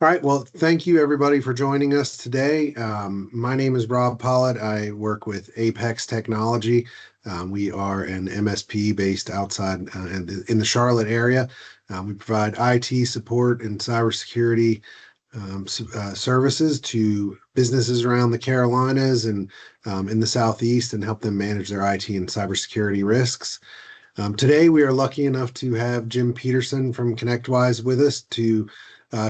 All right. Well, thank you everybody for joining us today. My name is Rob Pollitt. I work with Apex Technology. We are an MSP based outside in the Charlotte area. We provide IT support and cybersecurity services to businesses around the Carolinas and in the Southeast and help them manage their IT and cybersecurity risks. Today, we are lucky enough to have Jim Peterson from ConnectWise with us to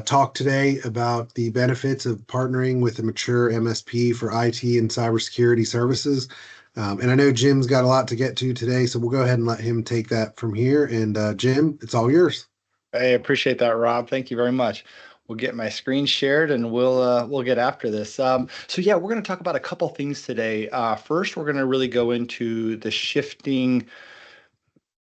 talk today about the benefits of partnering with a mature MSP for IT and cybersecurity services. And I know Jim's got a lot to get to today, so we'll go ahead and let him take that from here. And Jim, it's all yours. I appreciate that, Rob. Thank you very much. We'll get my screen shared and we'll get after this. So yeah, we're going to talk about a couple things today. First, we're going to really go into the shifting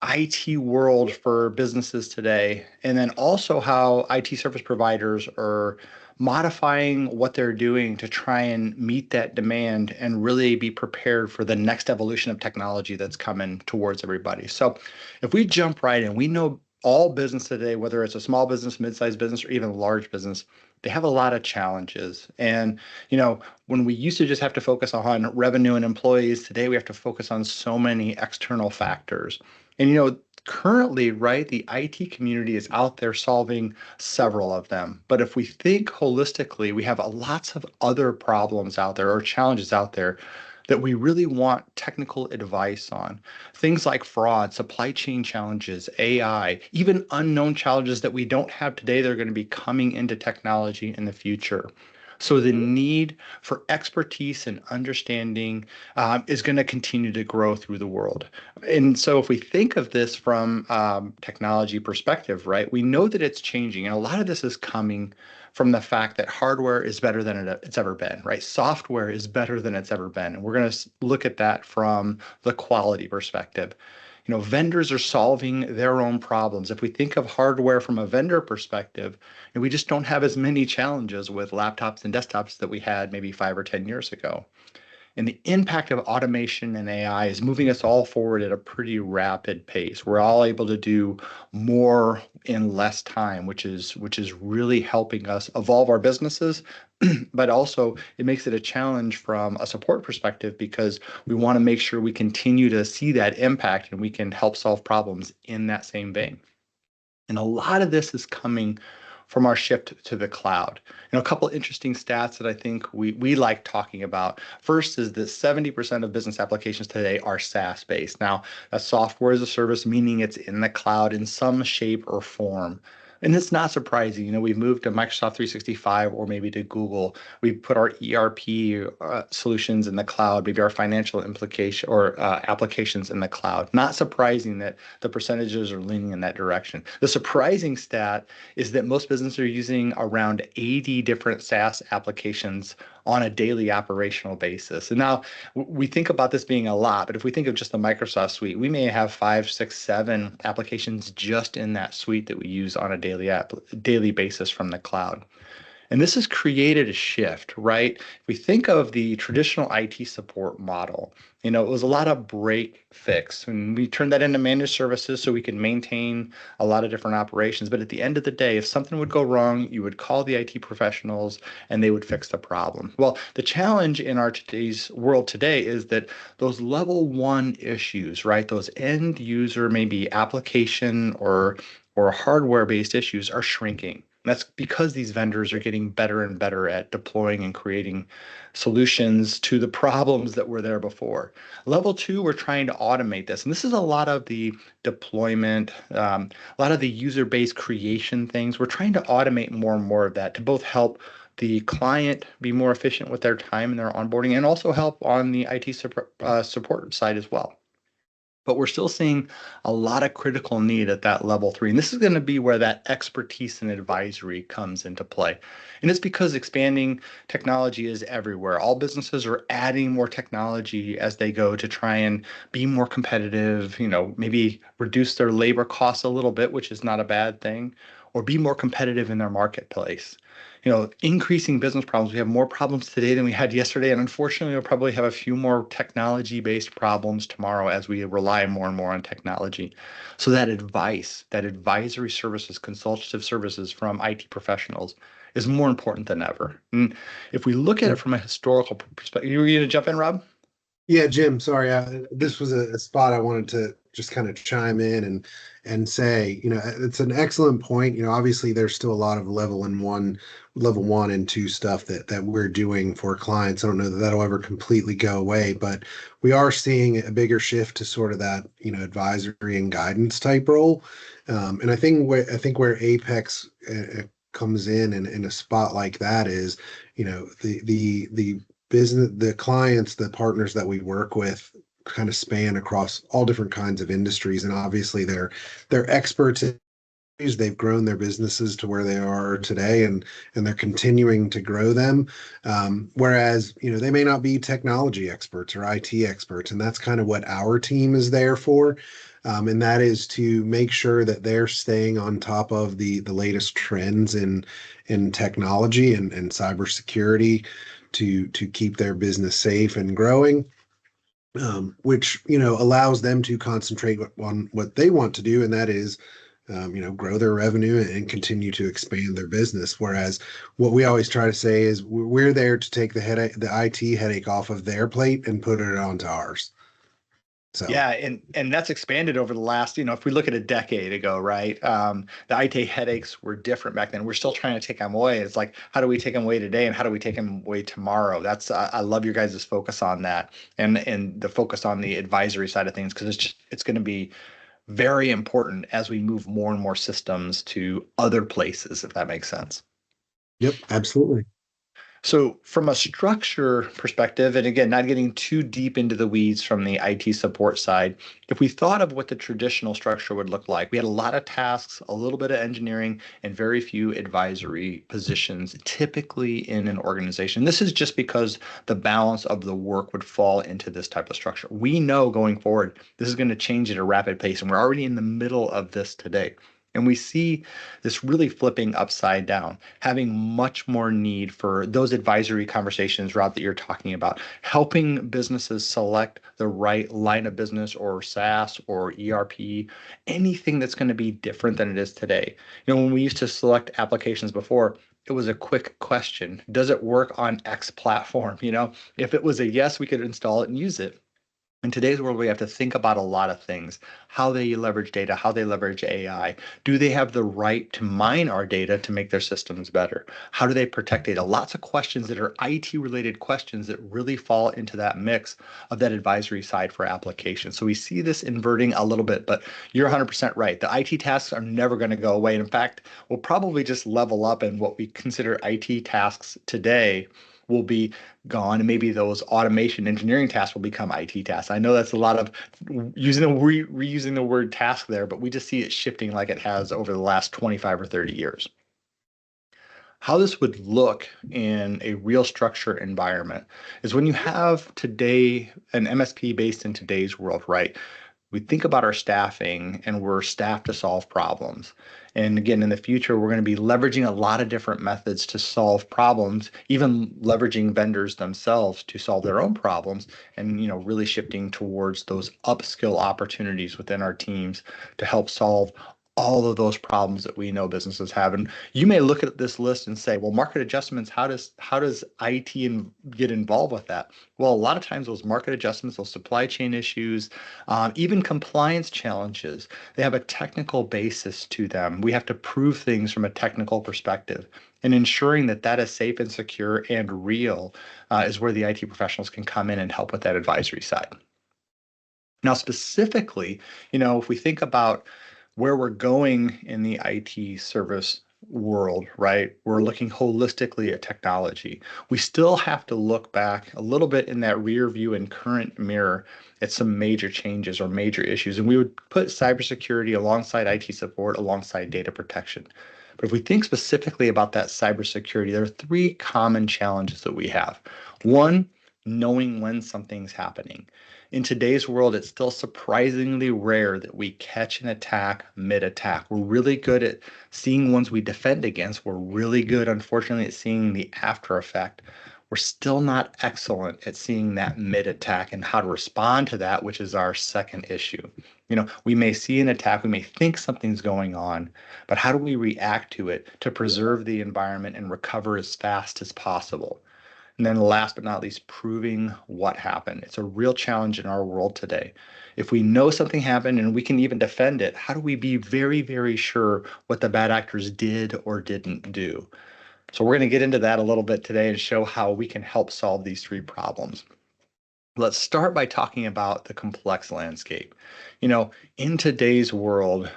IT world for businesses today, and then also how IT service providers are modifying what they're doing to try and meet that demand and really be prepared for the next evolution of technology that's coming towards everybody. So if we jump right in, we know all business today, whether it's a small business, mid-sized business, or even large business, they have a lot of challenges. And, when we used to just have to focus on revenue and employees, today we have to focus on so many external factors. And currently, right, the IT community is out there solving several of them. But if we think holistically, we have lots of other problems out there or challenges out there that we really want technical advice on. Things like fraud, supply chain challenges, AI, even unknown challenges that we don't have today that are going to be coming into technology in the future. So the need for expertise and understanding is going to continue to grow through the world. And so if we think of this from technology perspective, right, we know that it's changing. And a lot of this is coming from the fact that hardware is better than it's ever been, right? Software is better than it's ever been. And we're going to look at that from the quality perspective. Vendors are solving their own problems. If we think of hardware from a vendor perspective, and we just don't have as many challenges with laptops and desktops that we had maybe 5 or 10 years ago. And the impact of automation and AI is moving us all forward at a pretty rapid pace. We're all able to do more in less time, which is really helping us evolve our businesses. But also it makes it a challenge from a support perspective because we want to make sure we continue to see that impact and we can help solve problems in that same vein. And a lot of this is coming from our shift to the cloud. A couple interesting stats that I think we like talking about. First is that 70% of business applications today are SaaS based. Now, that's software as a service, meaning it's in the cloud in some shape or form. And it's not surprising. We've moved to Microsoft 365 or maybe to Google. We put our ERP solutions in the cloud, maybe our financial implication or applications in the cloud. Not surprising that the percentages are leaning in that direction. The surprising stat is that most businesses are using around 80 different SaaS applications on a daily operational basis. And now we think about this being a lot, but if we think of just the Microsoft suite, we may have 5, 6, 7 applications just in that suite that we use on a daily basis from the cloud. And this has created a shift, right? If we think of the traditional IT support model, it was a lot of break fix. And we turned that into managed services so we can maintain a lot of different operations. But at the end of the day, if something would go wrong, you would call the IT professionals and they would fix the problem. Well, the challenge in our today's world today is that those level one issues, right? Those end user, maybe application or hardware-based issues are shrinking. That's because these vendors are getting better and better at deploying and creating solutions to the problems that were there before. Level two, we're trying to automate this. And this is a lot of the deployment, a lot of the user-based creation things. We're trying to automate more and more of that to both help the client be more efficient with their time and their onboarding and also help on the IT support side as well. But we're still seeing a lot of critical need at that level three. And this is going to be where that expertise and advisory comes into play. And it's because expanding technology is everywhere. All businesses are adding more technology as they go to try and be more competitive, maybe reduce their labor costs a little bit, which is not a bad thing, or be more competitive in their marketplace. Increasing business problems. We have more problems today than we had yesterday, and unfortunately, we'll probably have a few more technology-based problems tomorrow as we rely more and more on technology. So that advice, that advisory services, consultative services from IT professionals is more important than ever. And if we look at it from a historical perspective, you were going to jump in, Rob? Yeah, Jim, sorry. This was a spot I wanted to just kind of chime in and say, it's an excellent point. Obviously there's still a lot of level one and two stuff that we're doing for clients. I don't know that that'll ever completely go away, but we are seeing a bigger shift to sort of that, advisory and guidance type role. And I think where Apex comes in a spot like that is, the business, the clients, the partners that we work with kind of span across all different kinds of industries. And obviously they're experts in industries. They've grown their businesses to where they are today, and they're continuing to grow them. Whereas, they may not be technology experts or IT experts. And that's kind of what our team is there for. And that is to make sure that they're staying on top of the latest trends in technology and cybersecurity to keep their business safe and growing, which allows them to concentrate on what they want to do, and that is grow their revenue and continue to expand their business. Whereas what we always try to say is we're there to take the IT headache off of their plate and put it onto ours. So, Yeah, and that's expanded over the last, if we look at a decade ago, right? The IT headaches were different back then. We're still trying to take them away. It's like, how do we take them away today, and how do we take them away tomorrow? That's I love your guys' focus on that, and the focus on the advisory side of things, because it's going to be very important as we move more and more systems to other places, if that makes sense. yep, absolutely. So, from a structure perspective, and again, not getting too deep into the weeds from the IT support side, if we thought of what the traditional structure would look like, we had a lot of tasks, a little bit of engineering, and very few advisory positions typically in an organization. This is just because the balance of the work would fall into this type of structure. We know going forward, this is going to change at a rapid pace, and we're already in the middle of this today. And we see this really flipping upside down, having much more need for those advisory conversations, Rob, that you're talking about, helping businesses select the right line of business or SaaS or ERP, anything that's going to be different than it is today. When we used to select applications before, it was a quick question. Does it work on X platform? If it was a yes, we could install it and use it. In today's world, we have to think about a lot of things, how they leverage data, how they leverage AI. Do they have the right to mine our data to make their systems better? How do they protect data? Lots of questions that are IT related questions that really fall into that mix of that advisory side for applications. So we see this inverting a little bit, but you're 100% right. The IT tasks are never going to go away. And in fact, we'll probably just level up, and what we consider IT tasks today will be gone, and maybe those automation engineering tasks will become IT tasks. I know that's a lot of reusing the word task there, but we just see it shifting like it has over the last 25 or 30 years. How this would look in a real structure environment is when you have today an MSP based in today's world, right? We think about our staffing, and we're staffed to solve problems. And again, in the future, we're going to be leveraging a lot of different methods to solve problems, even leveraging vendors themselves to solve their own problems, and really shifting towards those upskill opportunities within our teams to help solve all of those problems that we know businesses have. And you may look at this list and say, well, market adjustments, how does IT get involved with that? Well, a lot of times those market adjustments, those supply chain issues, even compliance challenges, they have a technical basis to them. We have to prove things from a technical perspective. And ensuring that that is safe and secure and real is where the IT professionals can come in and help with that advisory side. Now, specifically, if we think about where we're going in the IT service world, right? We're looking holistically at technology. We still have to look back a little bit in that rear view and current mirror at some major changes or major issues. And we would put cybersecurity alongside IT support, alongside data protection. But if we think specifically about that cybersecurity, there are three common challenges that we have. One, knowing when something's happening. In today's world, it's still surprisingly rare that we catch an attack mid-attack. We're really good at seeing ones we defend against. We're really good, unfortunately, at seeing the after effect. We're still not excellent at seeing that mid-attack and how to respond to that, which is our second issue. We may see an attack, we may think something's going on, but how do we react to it to preserve the environment and recover as fast as possible? And then last but not least, proving what happened. It's a real challenge in our world today. If we know something happened and we can even defend it, how do we be very, very sure what the bad actors did or didn't do? So we're going to get into that a little bit today and show how we can help solve these three problems. Let's start by talking about the complex landscape. In today's world,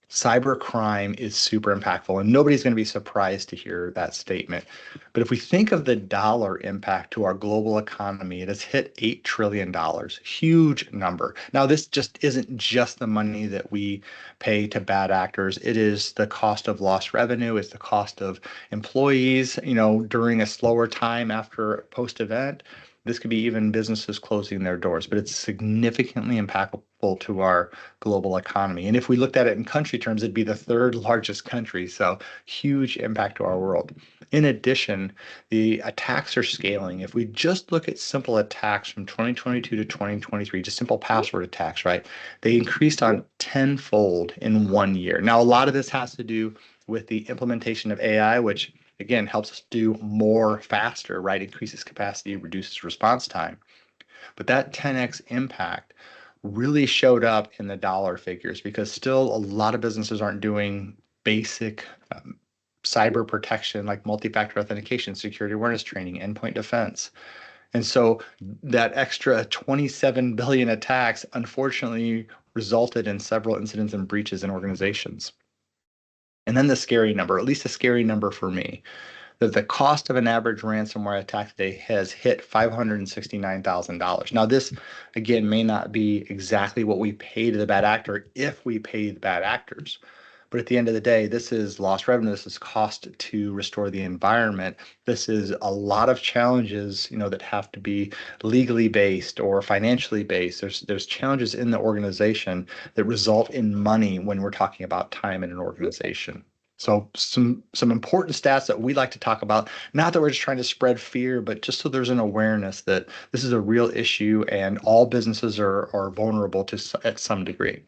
cybercrime is super impactful, and nobody's going to be surprised to hear that statement. But if we think of the dollar impact to our global economy, it has hit $8 trillion, huge number. Now, this just isn't just the money that we pay to bad actors. It is the cost of lost revenue. It's the cost of employees, during a slower time after post-event. This could be even businesses closing their doors, but it's significantly impactful to our global economy. And if we looked at it in country terms, it'd be the third largest country. So huge impact to our world. In addition, the attacks are scaling. If we just look at simple attacks from 2022 to 2023, just simple password attacks, right? They increased on tenfold in 1 year. Now, a lot of this has to do with the implementation of AI, which again helps us do more faster, right? Increases capacity, reduces response time. But that 10x impact really showed up in the dollar figures because still a lot of businesses aren't doing basic cyber protection like multi-factor authentication, security awareness training, endpoint defense. And so that extra 27 billion attacks unfortunately resulted in several incidents and breaches in organizations. And then the scary number, at least a scary number for me, that the cost of an average ransomware attack today has hit $569,000. Now, this, again, may not be exactly what we pay to the bad actor if we pay the bad actors. But at the end of the day, this is lost revenue. This is cost to restore the environment. This is a lot of challenges, that have to be legally based or financially based. There's challenges in the organization that result in money when we're talking about time in an organization. So some important stats that we like to talk about, not that we're just trying to spread fear, but just so there's an awareness that this is a real issue and all businesses are vulnerable to at some degree.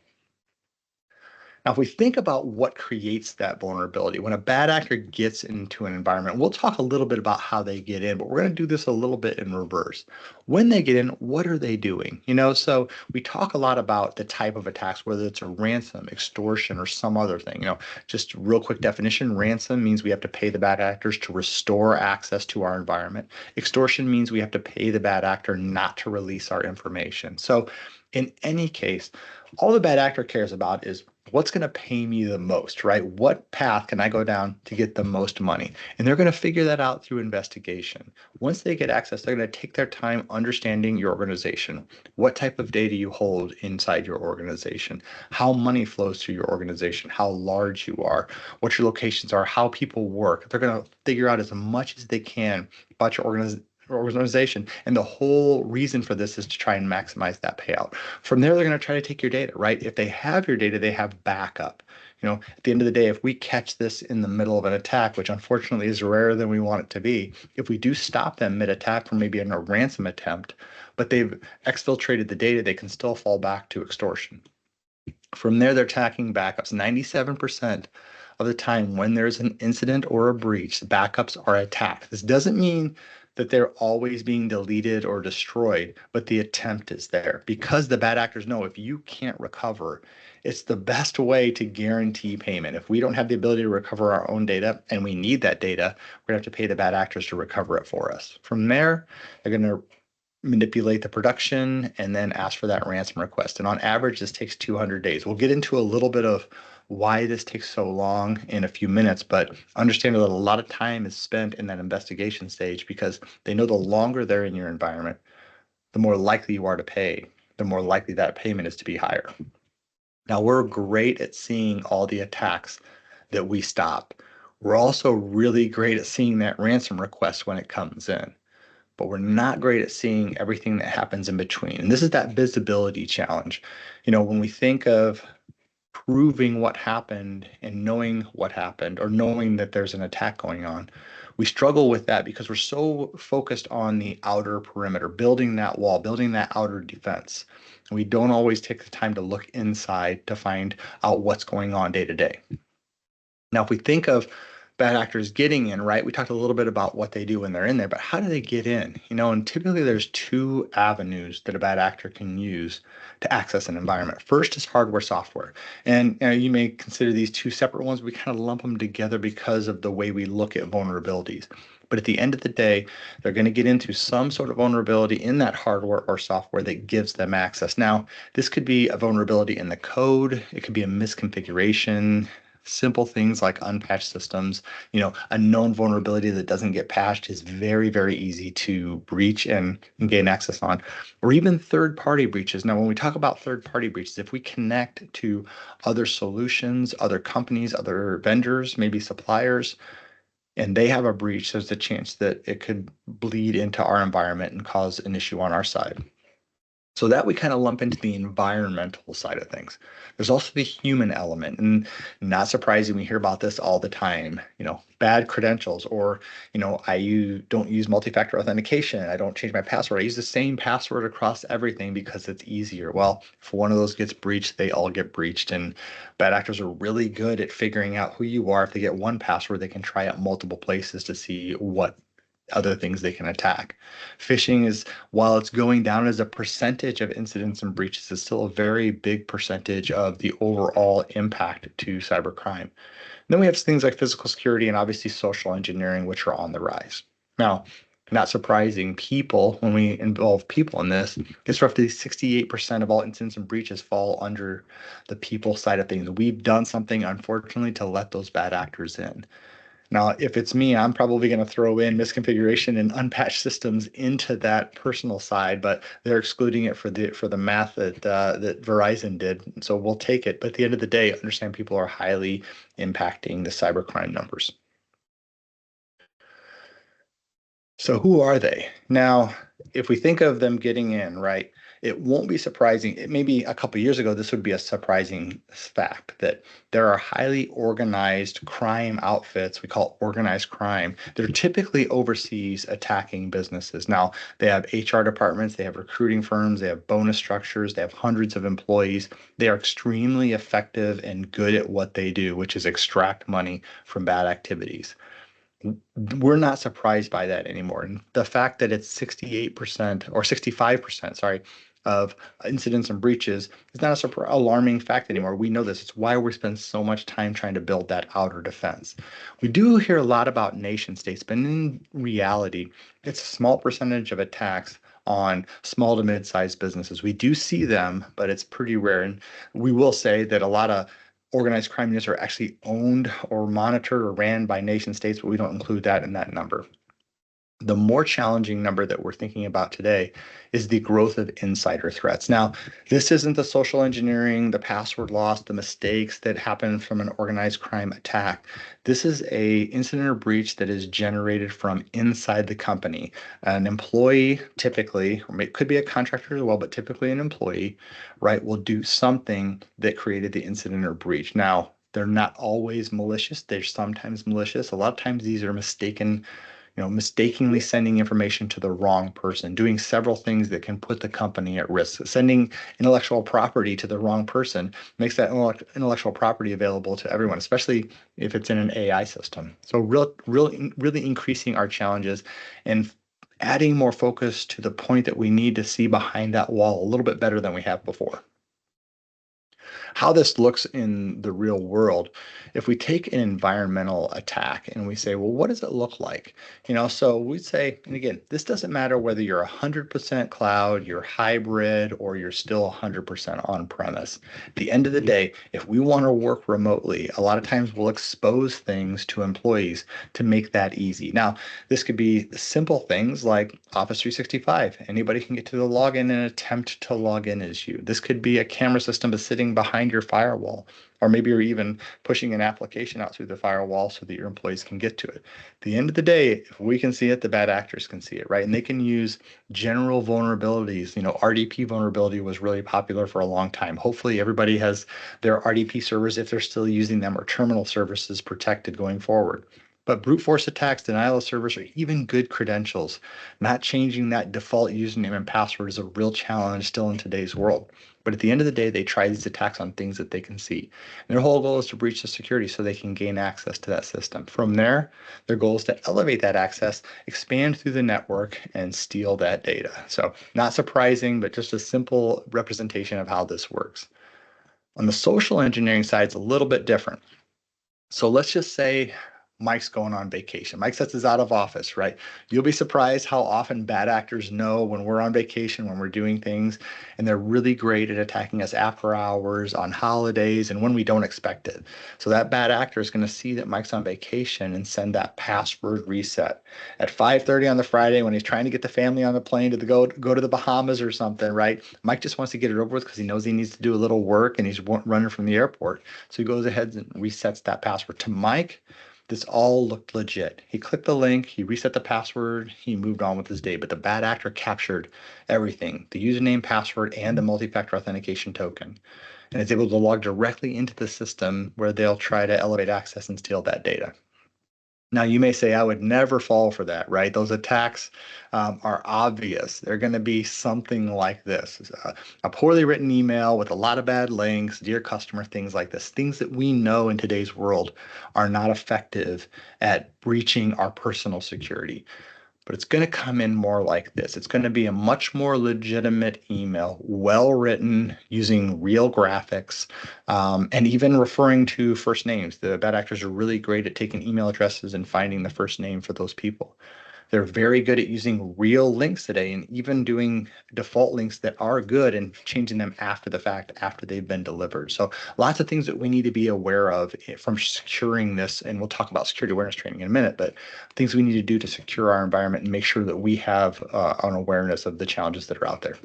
Now, if we think about what creates that vulnerability, when a bad actor gets into an environment, we'll talk a little bit about how they get in, but we're going to do this a little bit in reverse. When they get in, what are they doing? So we talk a lot about the type of attacks, whether it's a ransom, extortion, or some other thing. Just real quick definition, ransom means we have to pay the bad actors to restore access to our environment. Extortion means we have to pay the bad actor not to release our information. So in any case, all the bad actor cares about is what's going to pay me the most, right? What path can I go down to get the most money? And they're going to figure that out through investigation. Once they get access, they're going to take their time understanding your organization, what type of data you hold inside your organization, how money flows through your organization, how large you are, what your locations are, how people work. They're going to figure out as much as they can about your organization. And the whole reason for this is to try and maximize that payout. From there, they're going to try to take your data, right? If they have your data, they have backup. At the end of the day, if we catch this in the middle of an attack, which unfortunately is rarer than we want it to be, if we do stop them mid-attack from maybe in a ransom attempt, but they've exfiltrated the data, they can still fall back to extortion. From there, they're attacking backups. 97% of the time when there's an incident or a breach, backups are attacked. This doesn't mean that they're always being deleted or destroyed, but the attempt is there because the bad actors know if you can't recover, it's the best way to guarantee payment. If we don't have the ability to recover our own data and we need that data, we're gonna have to pay the bad actors to recover it for us. From there, they're gonna manipulate the production and then ask for that ransom request. And on average, this takes 200 days. We'll get into a little bit of why this takes so long in a few minutes, but understand that a lot of time is spent in that investigation stage because they know the longer they're in your environment, the more likely you are to pay, the more likely that payment is to be higher. Now, we're great at seeing all the attacks that we stop. We're also really great at seeing that ransom request when it comes in. but we're not great at seeing everything that happens in between. And this is that visibility challenge. When we think of proving what happened and knowing what happened or knowing that there's an attack going on, we struggle with that because we're so focused on the outer perimeter, building that wall, building that outer defense. And we don't always take the time to look inside to find out what's going on day to day. Now, if we think of bad actors getting in, right, we talked a little bit about what they do when they're in there, but how do they get in? And typically there's two avenues that a bad actor can use to access an environment. First is hardware, software. And you may consider these two separate ones. We kind of lump them together because of the way we look at vulnerabilities. But at the end of the day, they're going to get into some sort of vulnerability in that hardware or software that gives them access. Now, this could be a vulnerability in the code. It could be a misconfiguration. Simple things like unpatched systems, a known vulnerability that doesn't get patched is very, very easy to breach and gain access on, or even third-party breaches. Now, when we talk about third-party breaches, if we connect to other solutions, other companies, other vendors, maybe suppliers, and they have a breach, there's a chance that it could bleed into our environment and cause an issue on our side. So that we kind of lump into the environmental side of things. There's also the human element, and not surprising, we hear about this all the time. Bad credentials, or don't use multi-factor authentication. I don't change my password. I use the same password across everything because it's easier. Well, if one of those gets breached, they all get breached, and bad actors are really good at figuring out who you are. If they get one password, they can try out multiple places to see what other things they can attack. Phishing is, while it's going down as a percentage of incidents and breaches, is still a very big percentage of the overall impact to cybercrime. Then we have things like physical security and obviously social engineering, which are on the rise. Now, not surprising, people, when we involve people in this, it's roughly 68% of all incidents and breaches fall under the people side of things. We've done something, unfortunately, to let those bad actors in. Now, if it's me, I'm probably going to throw in misconfiguration and unpatched systems into that personal side, but they're excluding it for the math that Verizon did. So we'll take it. But at the end of the day, understand people are highly impacting the cybercrime numbers. So who are they? Now, if we think of them getting in, right, it won't be surprising. It maybe a couple of years ago, this would be a surprising fact that there are highly organized crime outfits, we call organized crime, that are typically overseas attacking businesses. Now, they have HR departments, they have recruiting firms, they have bonus structures, they have hundreds of employees. They are extremely effective and good at what they do, which is extract money from bad activities. We're not surprised by that anymore. And the fact that it's 68% or 65%, sorry, of incidents and breaches is not a alarming fact anymore. We know this. It's why we spend so much time trying to build that outer defense. We do hear a lot about nation states, but in reality, it's a small percentage of attacks on small to mid-sized businesses. We do see them, but it's pretty rare. And we will say that a lot of organized crime units are actually owned or monitored or ran by nation states, but we don't include that in that number. The more challenging number that we're thinking about today is the growth of insider threats. Now, this isn't the social engineering, the password loss, the mistakes that happen from an organized crime attack. This is a incident or breach that is generated from inside the company. An employee typically, or it could be a contractor as well, but typically an employee, right, will do something that created the incident or breach. Now, they're not always malicious. They're sometimes malicious. A lot of times these are mistakenly sending information to the wrong person, doing several things that can put the company at risk. Sending intellectual property to the wrong person makes that intellectual property available to everyone, especially if it's in an AI system. So really increasing our challenges and adding more focus to the point that we need to see behind that wall a little bit better than we have before. How this looks in the real world, if we take an environmental attack and we say, well, what does it look like? So we'd say, and again, this doesn't matter whether you're 100% cloud, you're hybrid, or you're still 100% on premise. At the end of the day, if we want to work remotely, a lot of times we'll expose things to employees to make that easy. Now, this could be simple things like Office 365. Anybody can get to the login and attempt to log in as you. This could be a camera system sitting behind behind your firewall, or maybe you're even pushing an application out through the firewall so that your employees can get to it. At the end of the day, if we can see it, the bad actors can see it, right? And they can use general vulnerabilities. RDP vulnerability was really popular for a long time. Hopefully everybody has their RDP servers, if they're still using them, or terminal services protected going forward. But brute force attacks, denial of service, or even good credentials, not changing that default username and password is a real challenge still in today's world. But at the end of the day, they try these attacks on things that they can see. And their whole goal is to breach the security so they can gain access to that system. From there, their goal is to elevate that access, expand through the network, and steal that data. So not surprising, but just a simple representation of how this works. On the social engineering side, it's a little bit different. So let's just say Mike's going on vacation. Mike sets us out of office, right? You'll be surprised how often bad actors know when we're on vacation, when we're doing things, and they're really great at attacking us after hours, on holidays, and when we don't expect it. So that bad actor is going to see that Mike's on vacation and send that password reset at 5:30 on the Friday when he's trying to get the family on the plane to go to the Bahamas or something, right? Mike just wants to get it over with because he knows he needs to do a little work and he's running from the airport. So he goes ahead and resets that password. To Mike, this all looked legit. He clicked the link, he reset the password, he moved on with his day. But the bad actor captured everything, the username, password, and the multi-factor authentication token, and is able to log directly into the system where they'll try to elevate access and steal that data. Now, you may say, I would never fall for that, right? Those attacks are obvious. They're going to be something like this: a poorly written email with a lot of bad links, dear customer, things like this. Things that we know in today's world are not effective at breaching our personal security. But it's going to come in more like this. It's going to be a much more legitimate email, well written, using real graphics, and even referring to first names. The bad actors are really great at taking email addresses and finding the first name for those people. They're very good at using real links today and even doing default links that are good and changing them after the fact, after they've been delivered. So lots of things that we need to be aware of from securing this. And we'll talk about security awareness training in a minute, but things we need to do to secure our environment and make sure that we have an awareness of the challenges that are out there.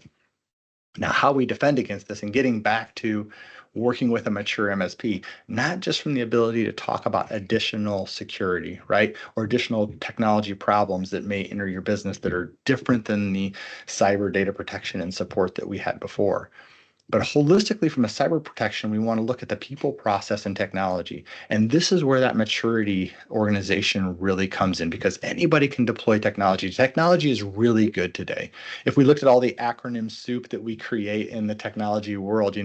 Now, how we defend against this, and getting back to working with a mature MSP, not just from the ability to talk about additional security, right? Or additional technology problems that may enter your business that are different than the cyber data protection and support that we had before. But holistically, from a cyber protection, we want to look at the people, process, and technology. And this is where that maturity organization really comes in, because anybody can deploy technology. Technology is really good today. If we looked at all the acronym soup that we create in the technology world,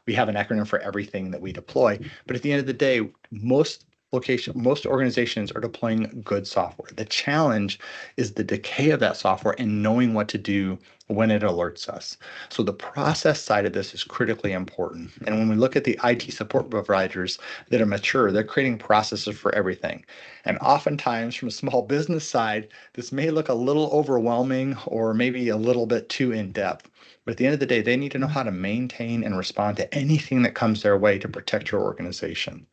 we have an acronym for everything that we deploy. But at the end of the day, most organizations are deploying good software. The challenge is the decay of that software and knowing what to do when it alerts us. So the process side of this is critically important. And when we look at the IT support providers that are mature, they're creating processes for everything. And oftentimes from a small business side, this may look a little overwhelming or maybe a little bit too in-depth. But at the end of the day, they need to know how to maintain and respond to anything that comes their way to protect your organization.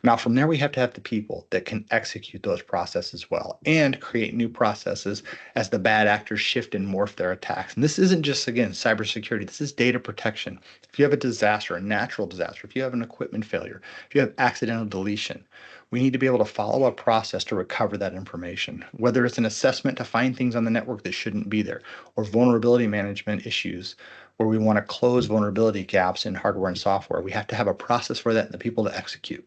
Now, from there, we have to have the people that can execute those processes well and create new processes as the bad actors shift and morph their attacks. And this isn't just, again, cybersecurity. This is data protection. If you have a disaster, a natural disaster, if you have an equipment failure, if you have accidental deletion, we need to be able to follow a process to recover that information, whether it's an assessment to find things on the network that shouldn't be there, or vulnerability management issues where we want to close vulnerability gaps in hardware and software. We have to have a process for that and the people to execute.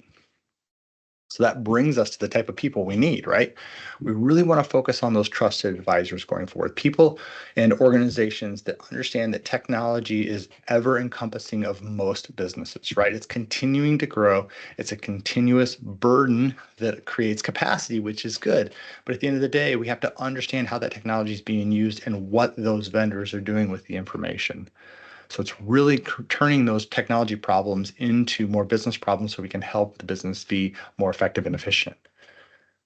So that brings us to the type of people we need, right? We really want to focus on those trusted advisors going forward, people and organizations that understand that technology is ever encompassing of most businesses, right? It's continuing to grow. It's a continuous burden that creates capacity, which is good. But at the end of the day, we have to understand how that technology is being used and what those vendors are doing with the information. So it's really turning those technology problems into more business problems so we can help the business be more effective and efficient.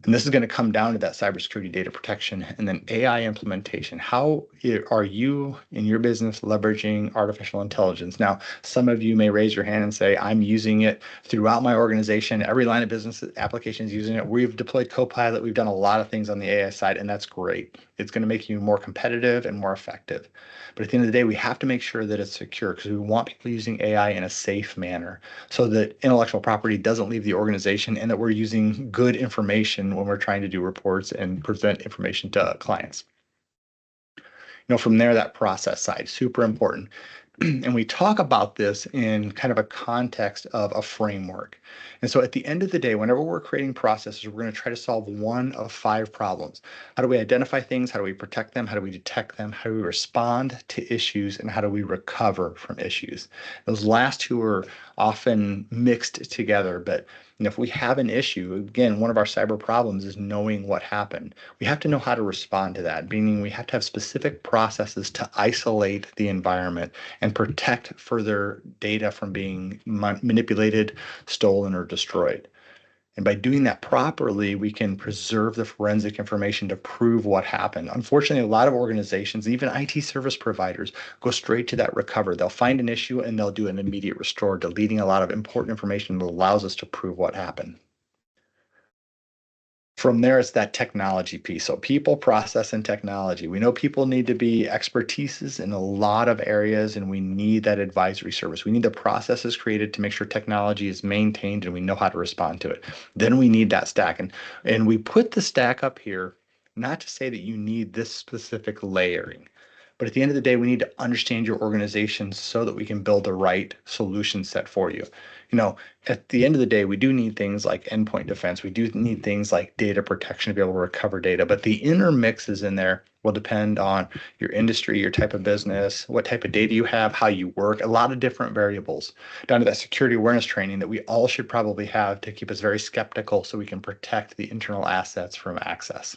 And this is going to come down to that cybersecurity data protection and then AI implementation. How are you in your business leveraging artificial intelligence? Now, some of you may raise your hand and say, I'm using it throughout my organization. Every line of business application is using it. We've deployed Copilot. We've done a lot of things on the AI side, and that's great. It's going to make you more competitive and more effective. But at the end of the day, we have to make sure that it's secure because we want people using AI in a safe manner so that intellectual property doesn't leave the organization and that we're using good information when we're trying to do reports and present information to clients. From there, that process side, super important. And we talk about this in kind of a context of a framework. And so at the end of the day, whenever we're creating processes, we're going to try to solve one of 5 problems. How do we identify things? How do we protect them? How do we detect them? How do we respond to issues? And how do we recover from issues? Those last 2 are often mixed together, but if we have an issue, again, one of our cyber problems is knowing what happened. We have to know how to respond to that, meaning we have to have specific processes to isolate the environment and protect further data from being manipulated, stolen, or destroyed. And by doing that properly, we can preserve the forensic information to prove what happened. Unfortunately, a lot of organizations, even IT service providers, go straight to that recover. They'll find an issue and they'll do an immediate restore, deleting a lot of important information that allows us to prove what happened. From there, it's that technology piece. So people, process, and technology. We know people need to be expertises in a lot of areas, and we need that advisory service. We need the processes created to make sure technology is maintained and we know how to respond to it. Then we need that stack. And we put the stack up here, not to say that you need this specific layering. But at the end of the day, we need to understand your organization so that we can build the right solution set for you. At the end of the day, we do need things like endpoint defense. We do need things like data protection to be able to recover data, but the inner mixes in there will depend on your industry, your type of business, what type of data you have, how you work, a lot of different variables, down to that security awareness training that we all should probably have to keep us very skeptical so we can protect the internal assets from access.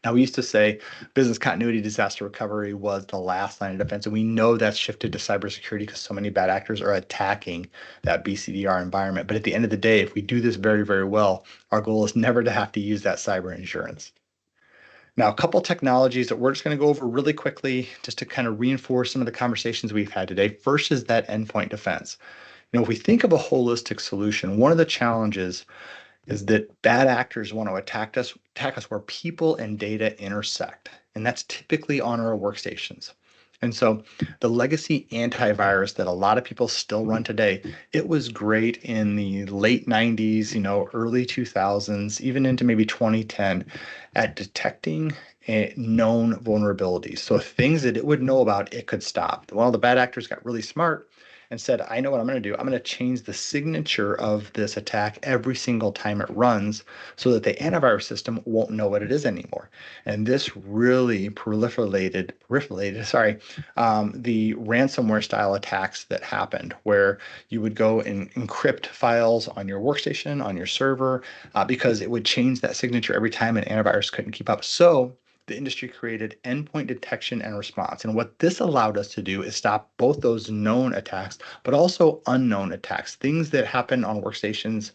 Now, we used to say business continuity disaster recovery was the last line of defense, and we know that's shifted to cybersecurity because so many bad actors are attacking that BCDR environment. But at the end of the day, if we do this very, very well, our goal is never to have to use that cyber insurance. Now, a couple technologies that we're just going to go over really quickly just to kind of reinforce some of the conversations we've had today. First is that endpoint defense. If we think of a holistic solution, one of the challenges is that bad actors want to attack us where people and data intersect, and that's typically on our workstations. And so the legacy antivirus that a lot of people still run today, it was great in the late 90s, early 2000s, even into maybe 2010 at detecting known vulnerabilities. So things that it would know about, it could stop. Well, the bad actors got really smart and said, I know what I'm going to do. I'm going to change the signature of this attack every single time it runs so that the antivirus system won't know what it is anymore. And this really proliferated, the ransomware style attacks that happened, where you would go and encrypt files on your workstation, on your server, because it would change that signature every time an antivirus couldn't keep up. So the industry created endpoint detection and response. And what this allowed us to do is stop both those known attacks, but also unknown attacks, things that happen on workstations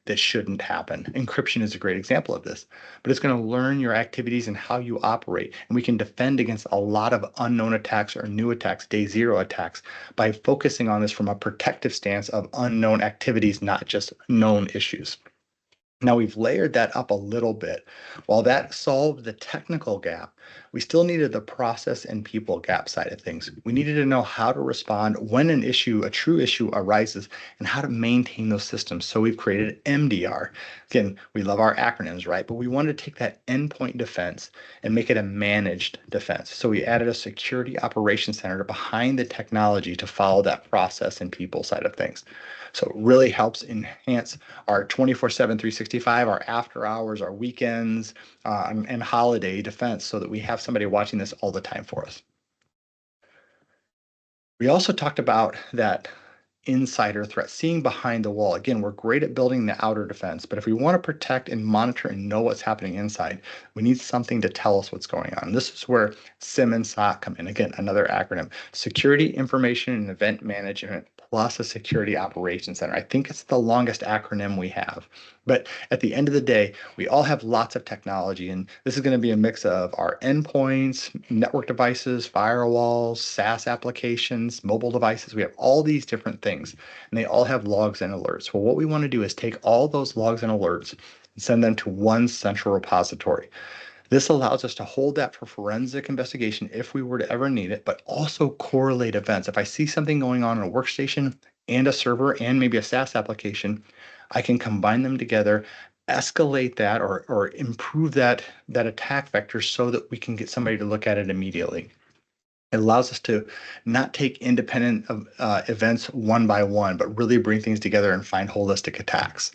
that shouldn't happen. Encryption is a great example of this, but it's going to learn your activities and how you operate. And we can defend against a lot of unknown attacks or new attacks, day zero attacks, by focusing on this from a protective stance of unknown activities, not just known issues. Now we've layered that up a little bit. While that solved the technical gap, we still needed the process and people gap side of things. We needed to know how to respond when an issue, a true issue arises, and how to maintain those systems. So we've created MDR. Again, we love our acronyms, right? But we wanted to take that endpoint defense and make it a managed defense. So we added a security operations center behind the technology to follow that process and people side of things. So it really helps enhance our 24/7, 365, our after hours, our weekends, and holiday defense so that we have somebody watching this all the time for us. We also talked about that insider threat, seeing behind the wall. Again, we're great at building the outer defense, but if we want to protect and monitor and know what's happening inside, we need something to tell us what's going on. This is where SIM and SOC come in. Again, another acronym: Security, Information, and Event Management plus a security operations center. I think it's the longest acronym we have. But at the end of the day, we all have lots of technology, and this is going to be a mix of our endpoints, network devices, firewalls, SaaS applications, mobile devices. We have all these different things, and they all have logs and alerts. Well, what we want to do is take all those logs and alerts and send them to one central repository. This allows us to hold that for forensic investigation if we were to ever need it, but also correlate events. If I see something going on in a workstation and a server and maybe a SaaS application, I can combine them together, escalate that or improve that attack vector so that we can get somebody to look at it immediately. It allows us to not take independent events one by one, but really bring things together and find holistic attacks.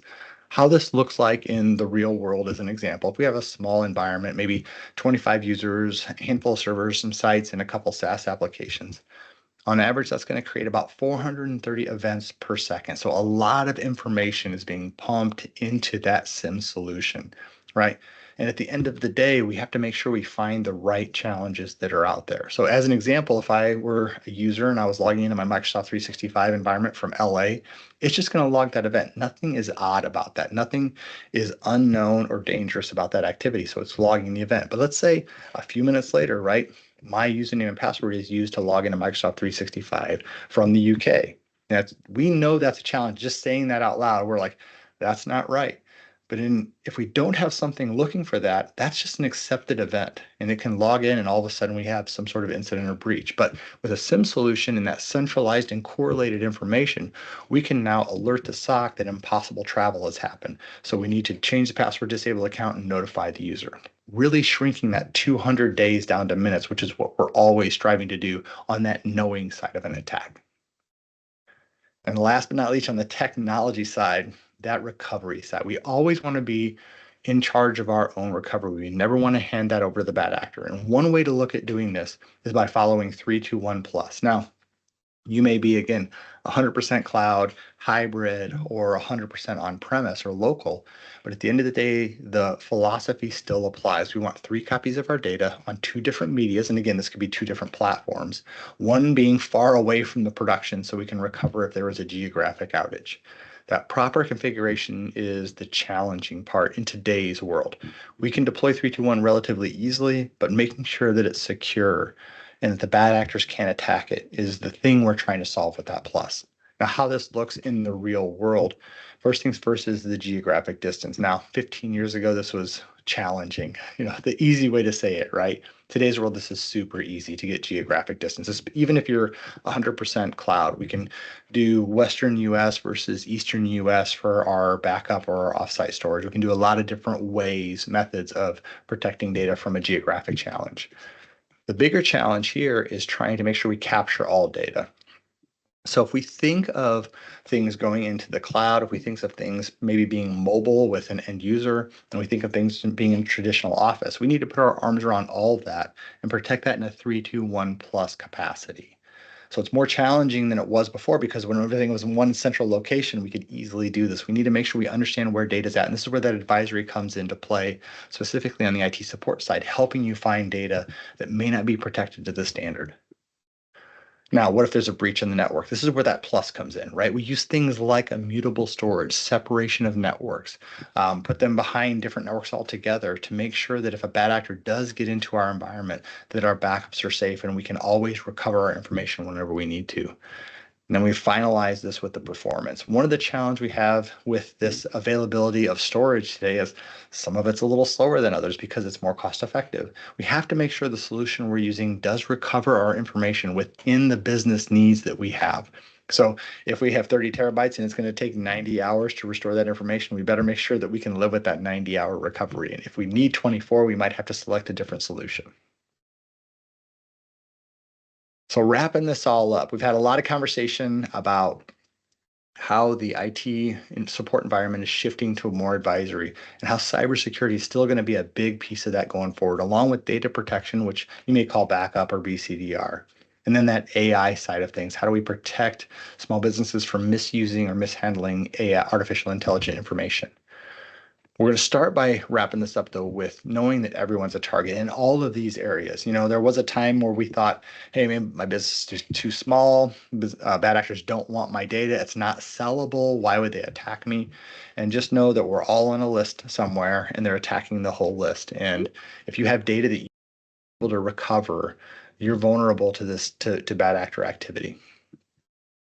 How this looks like in the real world as an example, if we have a small environment, maybe 25 users, a handful of servers, some sites, and a couple SaaS applications, on average, that's going to create about 430 events per second. So a lot of information is being pumped into that SIM solution, right? And at the end of the day, we have to make sure we find the right challenges that are out there. So as an example, if I were a user and I was logging into my Microsoft 365 environment from LA, it's just going to log that event. Nothing is odd about that. Nothing is unknown or dangerous about that activity. So it's logging the event. But let's say a few minutes later, right? My username and password is used to log into Microsoft 365 from the UK. We know that's a challenge. Just saying that out loud, we're like, that's not right. But if we don't have something looking for that, that's just an accepted event, and it can log in, and all of a sudden we have some sort of incident or breach. But with a SIM solution and that centralized and correlated information, we can now alert the SOC that impossible travel has happened. So we need to change the password, disable the account, and notify the user. Really shrinking that 200 days down to minutes, which is what we're always striving to do on that knowing side of an attack. And last but not least, on the technology side, that recovery side. We always want to be in charge of our own recovery. We never want to hand that over to the bad actor. And one way to look at doing this is by following 3-2-1 plus. Now, you may be, again, 100% cloud, hybrid, or 100% on-premise or local. But at the end of the day, the philosophy still applies. We want 3 copies of our data on 2 different medias. And again, this could be 2 different platforms, one being far away from the production so we can recover if there was a geographic outage. That proper configuration is the challenging part in today's world. We can deploy 3-2-1 relatively easily, but making sure that it's secure and that the bad actors can't attack it is the thing we're trying to solve with that plus. Now, how this looks in the real world, first things first is the geographic distance. Now, 15 years ago, this was challenging, the easy way to say it, right? Today's world, this is super easy to get geographic distances. Even if you're 100% cloud, we can do Western US versus Eastern US for our backup or our offsite storage. We can do a lot of different ways, methods of protecting data from a geographic challenge. The bigger challenge here is trying to make sure we capture all data. So if we think of things going into the cloud, if we think of things maybe being mobile with an end user, and we think of things being in traditional office, we need to put our arms around all of that and protect that in a 3-2-1 plus capacity. So it's more challenging than it was before because when everything was in one central location, we could easily do this. We need to make sure we understand where data is at. And this is where that advisory comes into play, specifically on the IT support side, helping you find data that may not be protected to the standard. Now, what if there's a breach in the network? This is where that plus comes in, right? We use things like immutable storage, separation of networks, put them behind different networks altogether to make sure that if a bad actor does get into our environment, that our backups are safe and we can always recover our information whenever we need to. And then we finalize this with the performance. One of the challenges we have with this availability of storage today is some of it's a little slower than others because it's more cost effective. We have to make sure the solution we're using does recover our information within the business needs that we have. So if we have 30 terabytes and it's going to take 90 hours to restore that information, we better make sure that we can live with that 90-hour recovery. And if we need 24, we might have to select a different solution. So wrapping this all up, we've had a lot of conversation about how the IT support environment is shifting to more advisory and how cybersecurity is still going to be a big piece of that going forward, along with data protection, which you may call backup or BCDR. And then that AI side of things, how do we protect small businesses from misusing or mishandling AI, artificial intelligent information? We're going to start by wrapping this up though with knowing that everyone's a target in all of these areas. There was a time where we thought, hey, maybe my business is too small. Bad actors don't want my data. It's not sellable. Why would they attack me? And just know that we're all on a list somewhere and they're attacking the whole list. And if you have data that you're able to recover, you're vulnerable to to bad actor activity.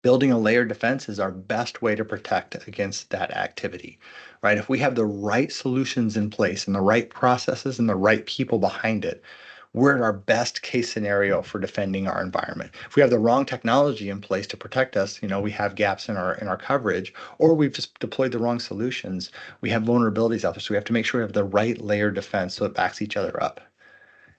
Building a layered defense is our best way to protect against that activity, right? If we have the right solutions in place and the right processes and the right people behind it, we're in our best case scenario for defending our environment. If we have the wrong technology in place to protect us, we have gaps in our coverage, or we've just deployed the wrong solutions, we have vulnerabilities out there. So we have to make sure we have the right layered defense so it backs each other up.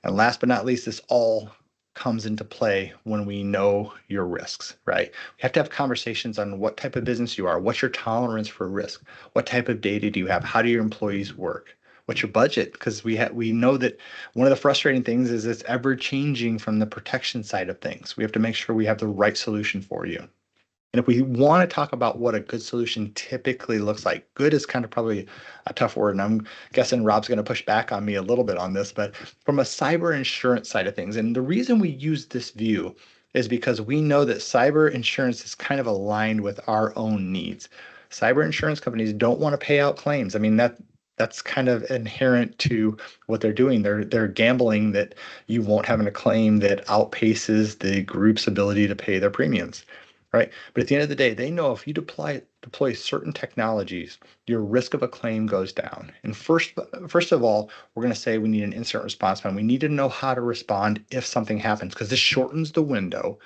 And last but not least, this all comes into play when we know your risks, right? We have to have conversations on what type of business you are, what's your tolerance for risk, what type of data do you have, how do your employees work, what's your budget? Because we know that one of the frustrating things is it's ever changing from the protection side of things. We have to make sure we have the right solution for you. And if we want to talk about what a good solution typically looks like, good is kind of probably a tough word. And I'm guessing Rob's going to push back on me a little bit on this, but from a cyber insurance side of things, and the reason we use this view is because we know that cyber insurance is kind of aligned with our own needs. Cyber insurance companies don't want to pay out claims. I mean, that's kind of inherent to what they're doing. They're gambling that you won't have a claim that outpaces the group's ability to pay their premiums, right? But at the end of the day, they know if you deploy certain technologies, your risk of a claim goes down. And first of all, we're going to say we need an incident response plan. We need to know how to respond if something happens, because this shortens the window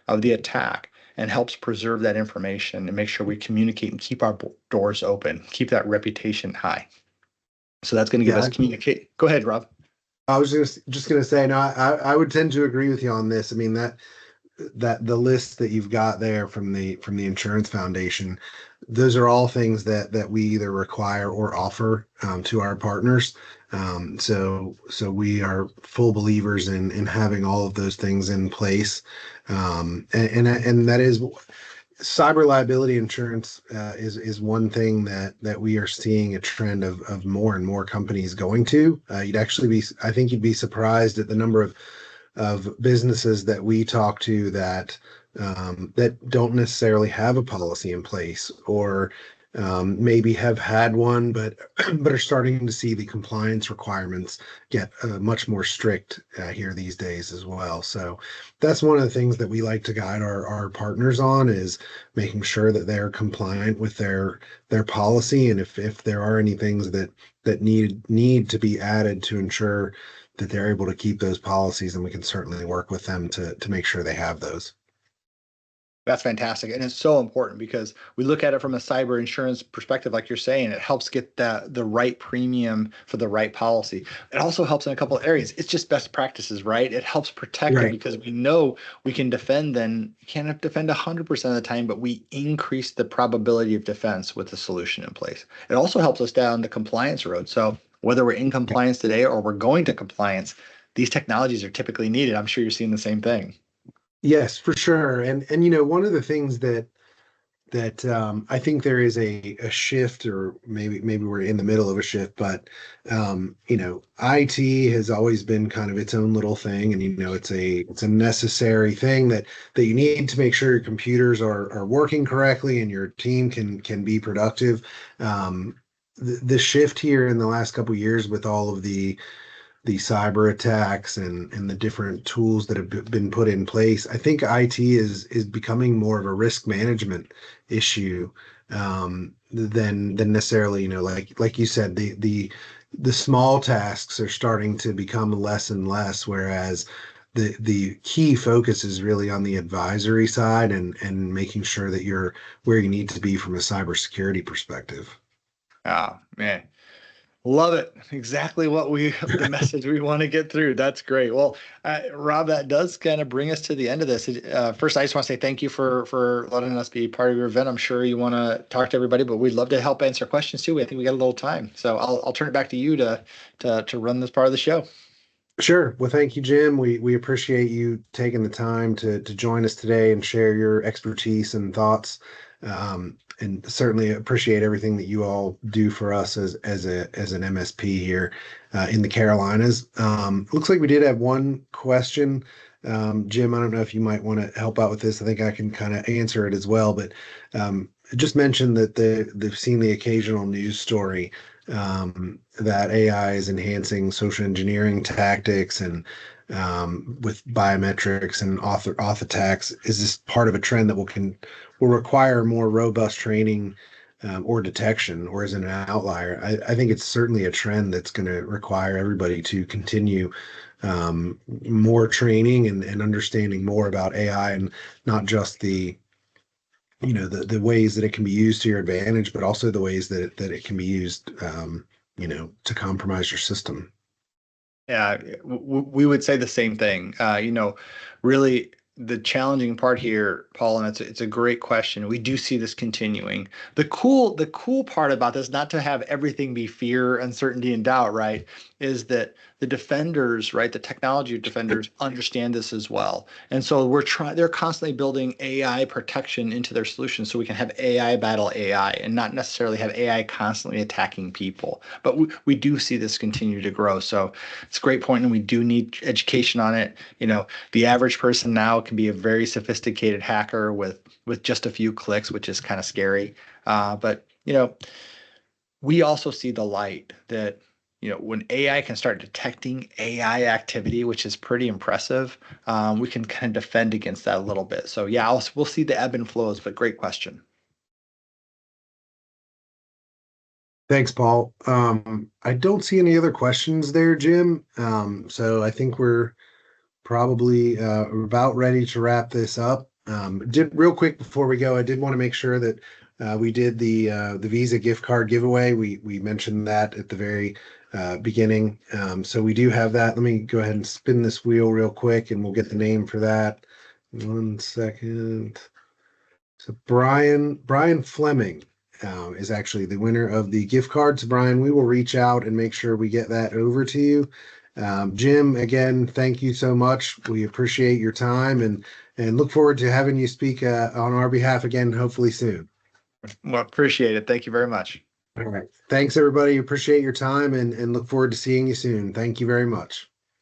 of the attack and helps preserve that information and make sure we communicate and keep our doors open, keep that reputation high. So that's going to give us Yeah, communicate. Go ahead, Rob. I was just gonna say, no, I would tend to agree with you on this. I mean, that the list that you've got there from the insurance foundation, those are all things that we either require or offer to our partners. So we are full believers in having all of those things in place, and that is cyber liability insurance is one thing that we are seeing a trend of more and more companies going to. I think you'd be surprised at the number of businesses that we talk to that don't necessarily have a policy in place, or maybe have had one, but but are starting to see the compliance requirements get much more strict here these days as well. So that's one of the things that we like to guide our partners on, is making sure that they're compliant with their policy, and if there are any things that need to be added to ensure that they're able to keep those policies, and we can certainly work with them to make sure they have those. That's fantastic. And it's so important because we look at it from a cyber insurance perspective, like you're saying, it helps get the right premium for the right policy. It also helps in a couple of areas. It's just best practices, right? It helps protect it Right. because we know we can defend, then you can't defend 100% of the time, but we increase the probability of defense with the solution in place. It also helps us down the compliance road. So whether we're in compliance today or we're going to compliance, these technologies are typically needed. I'm sure you're seeing the same thing. Yes, for sure. And one of the things that I think there is a shift, or maybe we're in the middle of a shift, but IT has always been kind of its own little thing, and it's a necessary thing that you need to make sure your computers are working correctly and your team can be productive. The shift here in the last couple of years with all of the cyber attacks and the different tools that have been put in place, I think IT is becoming more of a risk management issue, than necessarily, like you said, the small tasks are starting to become less and less, whereas the key focus is really on the advisory side and making sure that you're where you need to be from a cybersecurity perspective. Ah, man. Love it. Exactly the message we want to get through. That's great. Well, Rob, that does kind of bring us to the end of this. First, I just want to say thank you for letting us be part of your event. I'm sure you want to talk to everybody, but we'd love to help answer questions too. I think we got a little time, so I'll turn it back to you to run this part of the show. Sure. Well, thank you, Jim. We appreciate you taking the time to join us today and share your expertise and thoughts. and certainly appreciate everything that you all do for us as an MSP here in the Carolinas. Looks like we did have one question. Jim, I don't know if you might want to help out with this. I think I can kind of answer it as well, but it just mentioned that they've seen the occasional news story that AI is enhancing social engineering tactics and with biometrics and auth attacks. Is this part of a trend that will require more robust training or detection, or is it an outlier? I think it's certainly a trend that's going to require everybody to continue more training and understanding more about AI, and not just the ways that it can be used to your advantage, but also the ways that it can be used to compromise your system. Yeah, we would say the same thing. Really the challenging part here, Paul, and it's a great question. We do see this continuing. The cool part about this, not to have everything be fear, uncertainty, and doubt, right, is that the defenders, right, the technology defenders understand this as well. And so they're constantly building AI protection into their solutions so we can have AI battle AI and not necessarily have AI constantly attacking people. But we do see this continue to grow. So it's a great point, and we do need education on it. The average person now can be a very sophisticated hacker with just a few clicks, which is kind of scary. But we also see the light that when AI can start detecting AI activity, which is pretty impressive, we can kind of defend against that a little bit. So yeah, we'll see the ebb and flows, but great question. Thanks, Paul. I don't see any other questions there, Jim. So I think we're probably about ready to wrap this up. Did real quick before we go, I did want to make sure that we did the Visa gift card giveaway. We mentioned that at the very beginning. So we do have that. Let me go ahead and spin this wheel real quick, and we'll get the name for that. 1 second. So Brian Fleming is actually the winner of the gift cards. Brian, we will reach out and make sure we get that over to you. Jim, again, thank you so much. We appreciate your time and look forward to having you speak on our behalf again, hopefully soon. Well, appreciate it. Thank you very much. All right. Thanks, everybody. Appreciate your time and look forward to seeing you soon. Thank you very much.